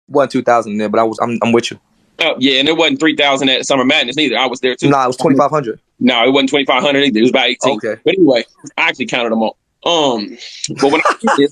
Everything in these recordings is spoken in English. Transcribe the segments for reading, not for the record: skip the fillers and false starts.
wasn't 2,000 there, but I'm with you. Yeah, and it wasn't 3,000 at Summer Madness neither. I was there too. Nah, it was 2,500. No, it wasn't 2,500 either. It was about 18. Okay. But anyway, I actually counted them all. But when I see this,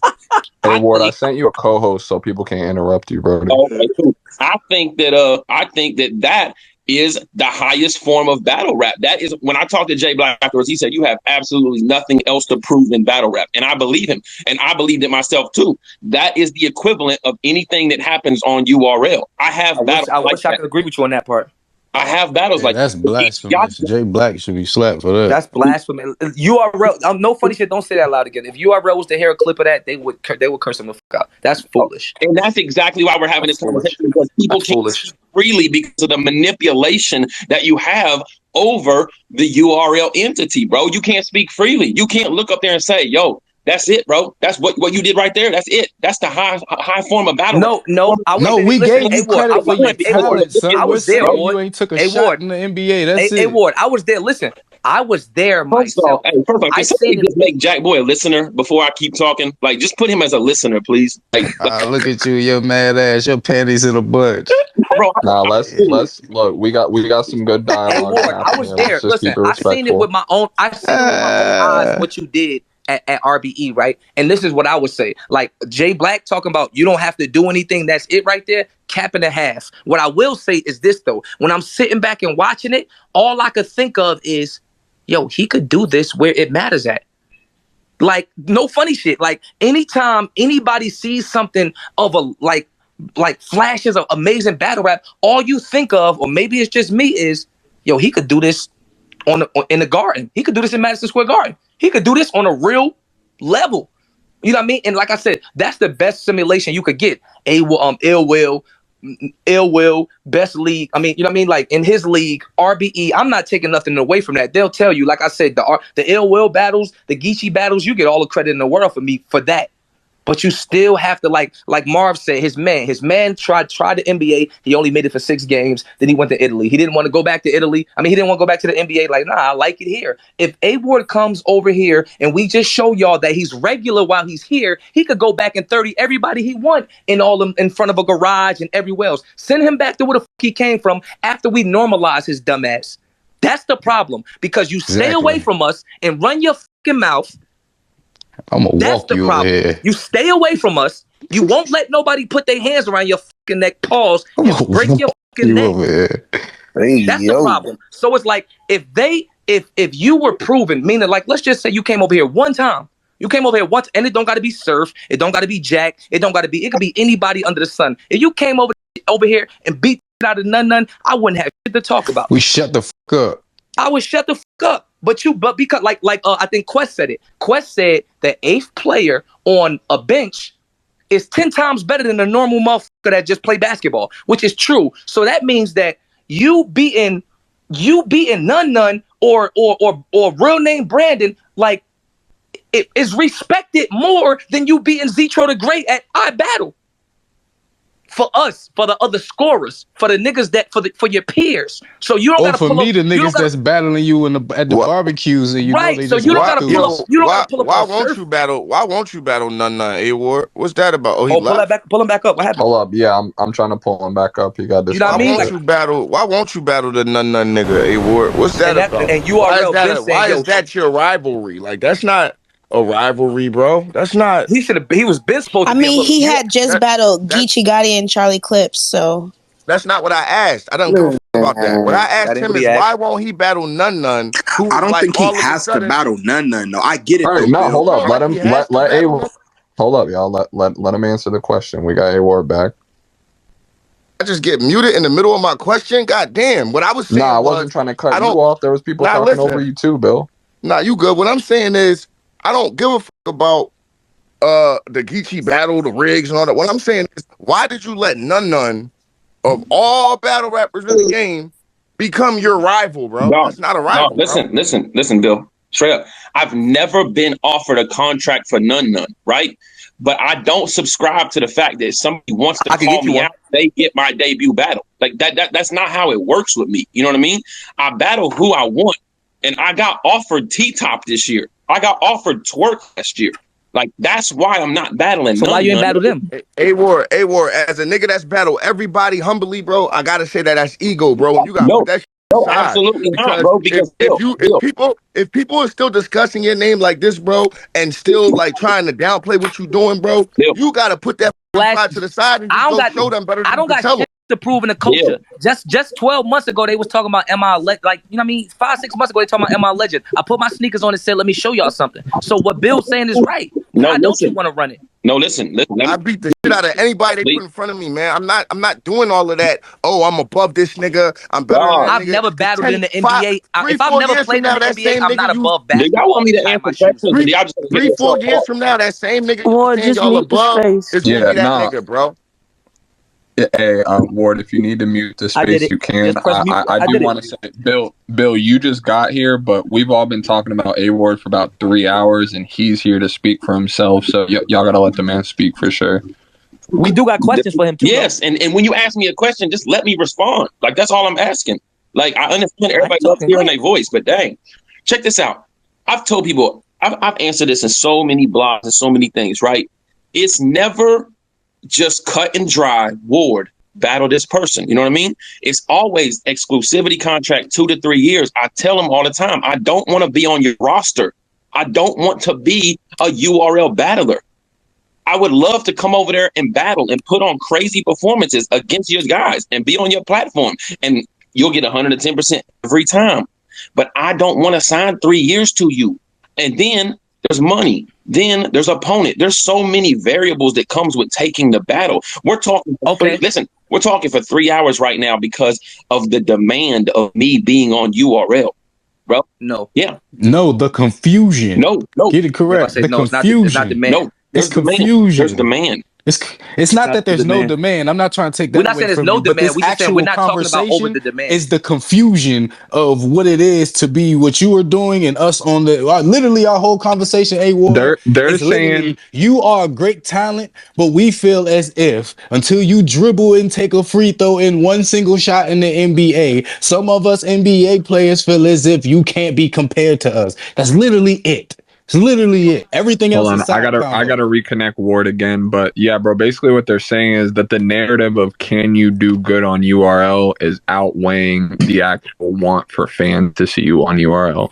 hey Ward, I sent you a co-host so people can't interrupt you, bro. Okay, cool. I think that is the highest form of battle rap. That is, when I talked to Jay Black afterwards, he said you have absolutely nothing else to prove in battle rap, and I believe him, and I believed it myself too. That is the equivalent of anything that happens on URL. I wish I could agree with you on that part. I have battles like that's blasphemous. Jay Black should be slapped for that. That's blasphemy. URL, no funny shit. Don't say that loud again. If URL was to hear a clip of that, they would curse him the fuck out. That's foolish. And that's exactly why we're having this conversation, because people can't speak freely because of the manipulation that you have over the URL entity, bro. You can't speak freely. You can't look up there and say, "Yo, that's it, bro. That's what you did right there. That's it. That's the high form of battle." We gave you credit for your talent, son. I was there, Ward. You ain't took a shot in the NBA. That's it. Hey, Ward, I was there. Listen, I was there myself. First off, can somebody just make Jack Boy a listener before I keep talking? Like, just put him as a listener, please. Like, look at you, your mad ass, your panties in a bunch. Bro, nah, let's look. We got some good dialogue. Hey, Ward, I was there. Listen, I seen it with my own. Eyes. What you did at RBE, right? And this is what I would say. Like Jay Black talking about, you don't have to do anything. That's it right there. Cap and a half. What I will say is this though. When I'm sitting back and watching it, all I could think of is, yo, he could do this where it matters at. Like, no funny shit. Like, anytime anybody sees something of a like flashes of amazing battle rap, all you think of, or maybe it's just me, is, yo, he could do this in the Garden. He could do this in Madison Square Garden. He could do this on a real level. You know what I mean? And like I said, that's the best simulation you could get. Ill Will, best league. I mean, you know what I mean? Like in his league, RBE, I'm not taking nothing away from that. They'll tell you, like I said, the Ill Will battles, the Geechee battles, you get all the credit in the world for me for that. But you still have to, like Marv said, his man tried the NBA. He only made it for 6 games. Then he went to Italy. He didn't want to go back to Italy. I mean, he didn't want to go back to the NBA. Like, nah, I like it here. If A-Ward comes over here and we just show y'all that he's regular while he's here, he could go back and 30 everybody he want in front of a garage and everywhere else. Send him back to where the fuck he came from after we normalize his dumb ass. That's the problem, because you stay away from us and run your fucking mouth. I'm gonna walk you over here. You stay away from us. You won't let nobody put their hands around your fucking neck, pause, and break your fucking neck. That's the problem. So it's like, if you were proven, meaning, like, let's just say you came over here one time. You came over here once, and it don't got to be Surf. It don't got to be Jack. It could be anybody under the sun. If you came over here and beat out of none, I wouldn't have shit to talk about. We shut the fuck up. I would shut the fuck up. But because I think Quest said it. Quest said the 8th player on a bench is 10 times better than a normal motherfucker that just play basketball, which is true. So that means that you beating none or real name Brandon, like, it is respected more than you beating Zetro the Great at iBattle. For us, for the other scorers, for the niggas for your peers. So you don't gotta pull up. For me, the niggas that's battling you at the barbecues, and you know they just you don't gotta pull up. You don't gotta pull up. Why won't you battle None A-Ward? What's that about? He left. Pull him back up. What happened? Hold up, yeah, I'm trying to pull him back up. He got this. You know what I mean? Why won't you battle the None nigga A-Ward? What's that about? And URL. Why is that your rivalry? Like, that's not a rivalry, bro. That's not. He was been supposed to. I mean, he had just battled Geechee Gotti and Charlie Clips, so. That's not what I asked. I don't know about that. What I asked him is, why won't he battle None? I don't think he has to battle None. No, I get it. All right, no, hold up. Let A-Ward. Hold up, y'all. Let him answer the question. We got A-Ward back. I just get muted in the middle of my question. God damn. What I was saying. I wasn't trying to cut you off. There was people talking over you too, Bill. Nah, you good. What I'm saying is, I don't give a fuck about the Geechee battle, the rigs, and all that. What I'm saying is, why did you let None of all battle rappers in the game become your rival, bro? That's not a rival. Listen, Bill. Straight up. I've never been offered a contract for None, right? But I don't subscribe to the fact that if somebody wants to call me out, they get my debut battle. Like that's not how it works with me. You know what I mean? I battle who I want. And I got offered T-Top this year. I got offered Twerk last year. Like, that's why I'm not battling. So why you ain't battle them? A-Ward, as a nigga that's battle everybody humbly, bro, I gotta say that's ego, bro. And you gotta No, put that shit no, aside. absolutely not, Because bro. Because if people are still discussing your name like this, bro, and still like trying to downplay what you doing, bro, you gotta put that pride to the side and just go show them better than you can tell them. To prove in the culture. Just 12 months ago, they was talking about Am I a Legend? Like, you know what I mean? 5-6 months ago, they talking about Am I a Legend? I put my sneakers on and said, let me show y'all something. So what Bill's saying is right. No, Why don't you want to run it? No, listen. I beat the shit out of anybody they put in front of me, man. I'm not doing all of that. Oh, I'm above this nigga. I'm better than that I've nigga. never battled in the NBA. If I've never played in the NBA, I'm not above basketball. Do y'all want me to answer questions? 3-4 years from now, that same nigga saying y'all above is gonna be that nigga, bro. Hey, Ward, if you need to mute the space, you can. I do want to say, Bill, you just got here, but we've all been talking about A-Ward for about 3 hours, and he's here to speak for himself. So y'all gotta let the man speak for sure. We do got questions for him too. Yes, and when you ask me a question, just let me respond. Like, that's all I'm asking. Like, I understand everybody loves hearing their voice, but dang, check this out. I've told people, I've answered this in so many blogs and so many things, right? It's never just cut and dry, Ward, battle this person. You know what I mean? It's always exclusivity contract, 2 to 3 years. I tell them all the time, I don't want to be on your roster. I don't want to be a URL battler. I would love to come over there and battle and put on crazy performances against your guys and be on your platform, and you'll get 110% every time. But I don't want to sign 3 years to you. And then there's money. Then there's opponent. There's so many variables that comes with taking the battle. We're talking. Listen, we're talking for 3 hours right now because of the demand of me being on URL, bro. No. Yeah. No, the confusion. No. Get it correct. The confusion. It's not demand. No. It's confusion. There's demand. It's not that there's no demand. I'm not trying to take that away from you. We're not saying there's no demand. We just saying we're not talking about over the demand. It's the confusion of what it is to be what you are doing and us on the literally our whole conversation. A-Ward, they're saying you are a great talent, but we feel as if until you dribble and take a free throw in one single shot in the NBA, some of us NBA players feel as if you can't be compared to us. That's literally it. It's literally it. Everything else is I gotta reconnect Ward again, but yeah, bro. Basically, what they're saying is that the narrative of can you do good on URL is outweighing the actual want for fans to see you on URL,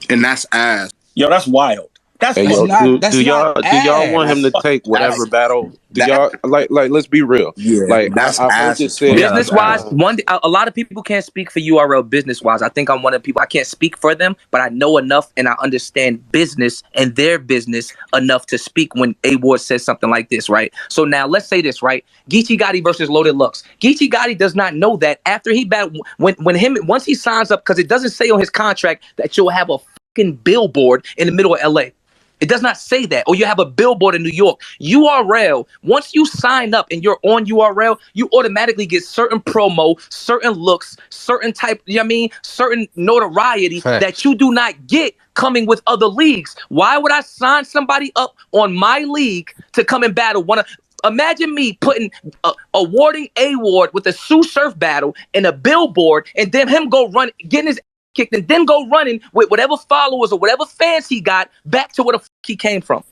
and that's ass. Yo, that's wild. That's do y'all want him to take whatever battle? Do y'all like let's be real. Yeah, like that's business wise. A lot of people can't speak for URL business wise. I think I'm one of the people. I can't speak for them, but I know enough and I understand business and their business enough to speak when A-Ward says something like this, right? So now let's say this, right? Geechee Gotti versus Loaded Lux. Geechee Gotti does not know that after he once he signs up, because it doesn't say on his contract that you'll have a fucking billboard in the middle of LA. It does not say that. Or you have a billboard in New York. URL, once you sign up and you're on URL, you automatically get certain promo, certain looks, certain type, you know what I mean? Certain notoriety that you do not get coming with other leagues. Why would I sign somebody up on my league to come and battle? Imagine me awarding A-Ward with a SURF Surf battle and a billboard, and then him go run, getting his kicked, and then go running with whatever followers or whatever fans he got back to where the fuck he came from.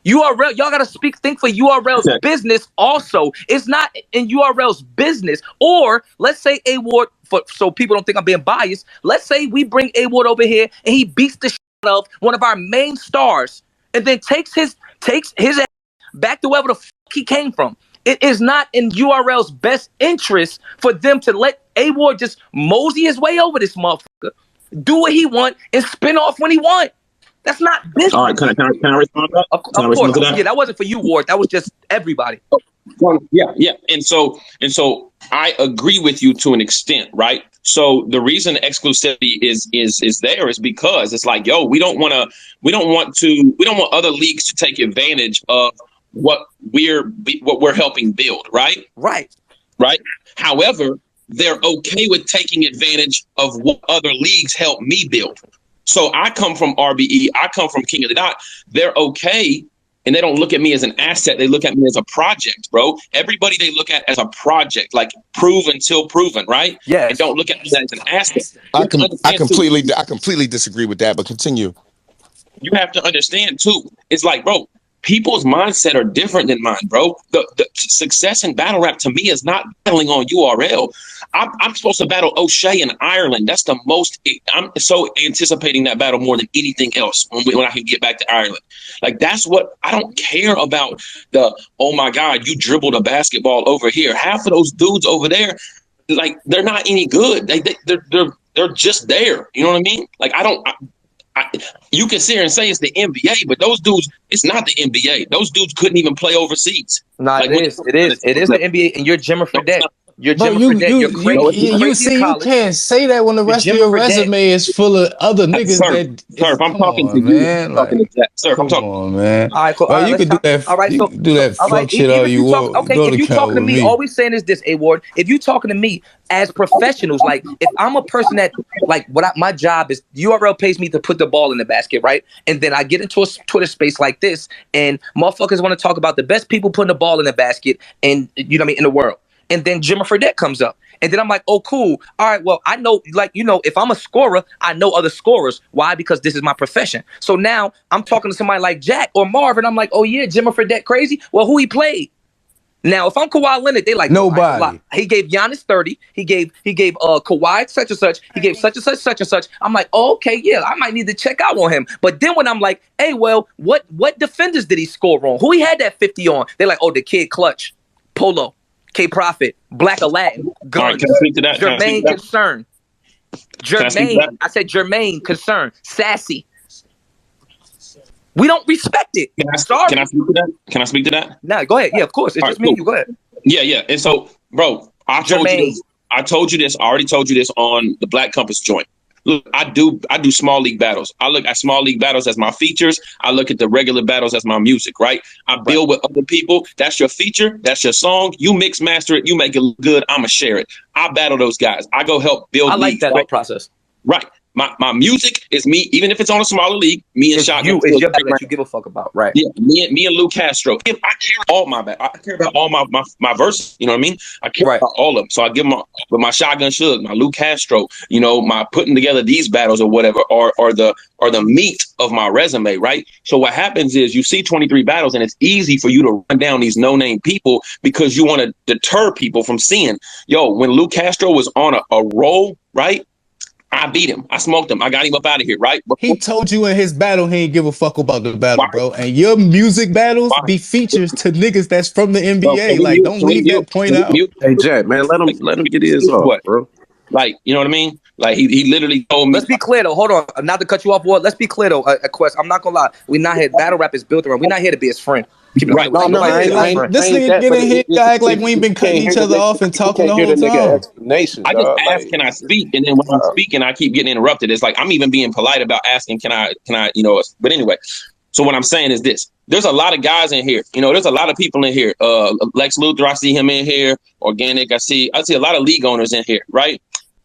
URL, y'all gotta think for URL's business also. It's not in URL's business. Or let's say A-Ward, so people don't think I'm being biased, let's say we bring A-Ward over here and he beats the shit out of one of our main stars and then takes his ass back to wherever the fuck he came from. It is not in URL's best interest for them to let A-Ward just mosey his way over this motherfucker, do what he want, and spin off when he want. That's not business. All right, can I respond to that? Of course. Yeah, that wasn't for you, Ward. That was just everybody. Yeah. And so I agree with you to an extent, right? So the reason exclusivity is there is because it's like, yo, we don't want other leagues to take advantage of what we're helping build, right? Right. However, they're okay with taking advantage of what other leagues help me build. So I come from RBE, I come from King of the Dot. They're okay, and they don't look at me as an asset. They look at me as a project, bro. Everybody they look at as a project, like prove until proven, right? Yeah. And don't look at me as an asset. I completely disagree with that, but continue. you have to understand too. It's like, bro, people's mindset are different than mine, bro. The success in battle rap to me is not battling on URL. I'm supposed to battle O'Shea in Ireland. That's the most. I'm so anticipating that battle more than anything else when I can get back to Ireland. Like, that's what I don't care about. Oh my God, you dribbled a basketball over here. Half of those dudes over there, like, they're not any good. They're just there. You know what I mean? Like, you can sit here and say it's the NBA, but those dudes, it's not the NBA. Those dudes couldn't even play overseas. Nah, like, it is the NBA, and you're Jimmer for that. You're Jimmer for that. You're crazy. You see, you can't say that when the rest of your resume is full of other niggas Sir, if I'm talking to you, man. I'm talking to Jack. Sir, I'm talking. On, man. All right, cool. Well, you can do that. All right, so do that fuck shit all you want. Okay, if you talking to me, all we saying is this, A Ward. If you talking to me as professionals, like, if I'm a person that, like, my job is, URL pays me to put the ball in the basket, right? And then I get into a Twitter space like this, and motherfuckers want to talk about the best people putting the ball in the basket, and you know what I mean, in the world. And then Jimmer Fredette comes up. And then I'm like, oh, cool. All right, well, I know, like, you know, if I'm a scorer, I know other scorers. Why? Because this is my profession. So now I'm talking to somebody like Jack or Marvin. I'm like, oh, yeah, Jimmer Fredette crazy? Well, who he played? Now, if I'm Kawhi Leonard, they like, nobody. He gave Giannis 30. He gave Kawhi such and such. He gave such and such. I'm like, oh, okay, yeah, I might need to check out on him. But then when I'm like, hey, well, what defenders did he score on? Who he had that 50 on? They're like, oh, the Kid Clutch, Polo, K-Profit, Black Aladdin, Guns, right, can I speak to that? Jermaine Concern. Jermaine, I said Jermaine Concern, Sassy. We don't respect it. Can I speak to that? Can I speak to that? Nah, go ahead. Yeah, of course. It's just me. You go ahead. Yeah. And so, bro, I told you this. I already told you this on the Black Compass joint. Look, I do small league battles. I look at small league battles as my features. I look at the regular battles as my music, right? I build with other people. That's your feature. That's your song. You mix master it. You make it look good. I'ma share it. I battle those guys. I go help build. I like that process. Right. My music is me, even if it's on a smaller league. Me and Shotgun. It's your battle that you give a fuck about, right? Yeah, me and Lou Castro. I care all my back. I care about all my verses. You know what I mean? I care about all of them. So I give them with my Shotgun Suge, my Lou Castro. You know, my putting together these battles or whatever, or the meat of my resume, right? So what happens is you see 23 battles, and it's easy for you to run down these no-name people because you want to deter people from seeing. Yo, when Lou Castro was on a roll, right? I beat him. I smoked him. I got him up out of here, right? He told you in his battle he ain't give a fuck about the battle, bro. And your music battles be features to niggas that's from the NBA. Like, don't leave that point out. Hey, Jack, man, let him get his off, bro. Like, you know what I mean? Like, he literally told me. Let's be clear, though. Hold on. Not to cut you off, Ward. Let's be clear, though. Quest, I'm not going to lie. We're not here. Battle rap is built around. We're not here to be his friend. Right. No, this nigga get in here, act like we ain't been cutting each other off and talking the whole time. I just ask, can I speak? And then when I'm speaking, I keep getting interrupted. It's like I'm even being polite about asking, can I, you know, but anyway. So what I'm saying is this. There's a lot of guys in here. You know, there's a lot of people in here. Lex Luthor, I see him in here. Organic, I see a lot of league owners in here, right?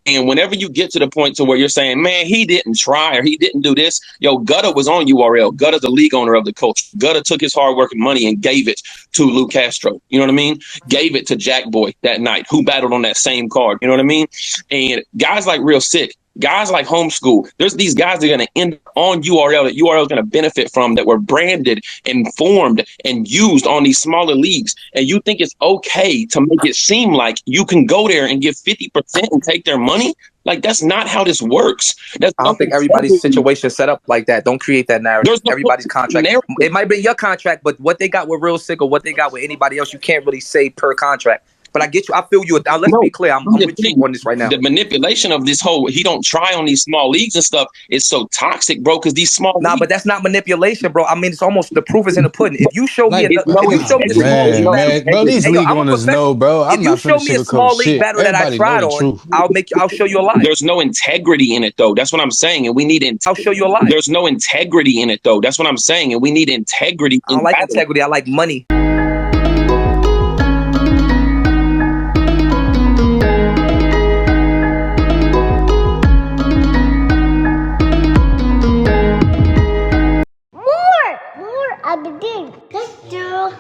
And whenever you get to the point to where you're saying, man, he didn't try or he didn't do this. Yo, Gutta was on URL. Gutta's the league owner of the coach. Gutta took his hard work and money and gave it to Lou Castro. You know what I mean? Gave it to Jack Boy that night, who battled on that same card. You know what I mean? And guys like Real Sick, guys like Homeschool, there's these guys that are going to end on URL that URL is going to benefit from, that were branded and formed and used on these smaller leagues. And you think it's okay to make it seem like you can go there and give 50% and take their money? Like, that's not how this works. I don't think everybody's situation set up like that. Don't create that narrative. Everybody's contract. It might be your contract, but what they got with Real Sick or what they got with anybody else, you can't really say per contract. But I get you. I feel you. Let's be clear. I'm with you on this right now. The manipulation of this whole, he don't try on these small leagues and stuff is so toxic, bro, because these small leagues. But that's not manipulation, bro. I mean, it's almost, the proof is in the pudding. If you show me, bro, these league owners know, bro. I'm not finna sugarcoat shit. If you show me a small league battle that I tried on, I'll show you a lie. There's no integrity in it, though. That's what I'm saying, and we need I'll show you a lie. There's no integrity in it, though. That's what I'm saying, and we need integrity. I don't like integrity. I like money. More. I begin. Let's do.